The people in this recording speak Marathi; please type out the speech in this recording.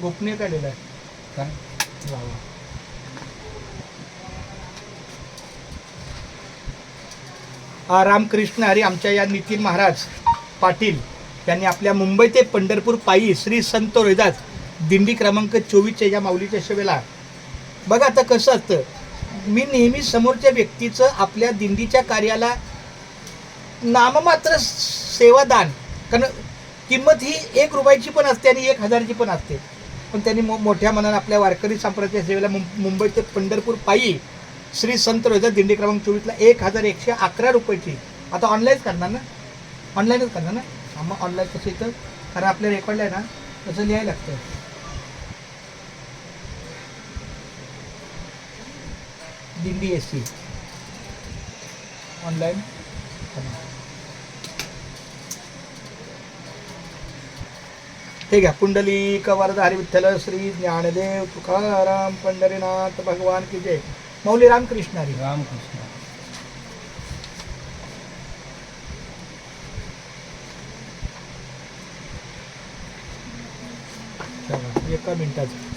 गोपनीय काय लिहिलंय काय वा वा. रामकृष्ण हरी आमच्या या नितीन महाराज पाटील यांनी आपल्या मुंबई ते पंढरपूर पायी श्री संत रोहिदास दिंडी क्रमांक 24 या माऊलीच्या सेवेला. बघा आता कसं असतं, मी नेहमी समोरच्या व्यक्तीचं आपल्या दिंडीच्या कार्याला नाममात्र सेवादान, कारण किंमत ही 1 रुपयाची पण असते आणि 1000ची पण असते, पण त्यांनी मोठ्या मनानं आपल्या वारकरी संप्रदाय सेवेला मुंबई ते पंढरपूर पायी श्री संत रोहिदास दिंडी क्रमांक 24ला 1111 रुपयाची. आता ऑनलाईनच करणार ना, ऑनलाईनच करणार ना. मग ऑनलाईन कसं इथं, कारण आपल्या रेकॉर्डला आहे ना तसं लिहायला लागतं. दिंडी SC ऑनलाईन. ठीक आहे. पुंडलिक वरद हरी विठ्ठल श्री ज्ञानदेव तुकाराम पंढरीनाथ भगवान की जय. मौली रामकृष्ण हरी. रामकृष्ण. चला 1 मिनिटाचं.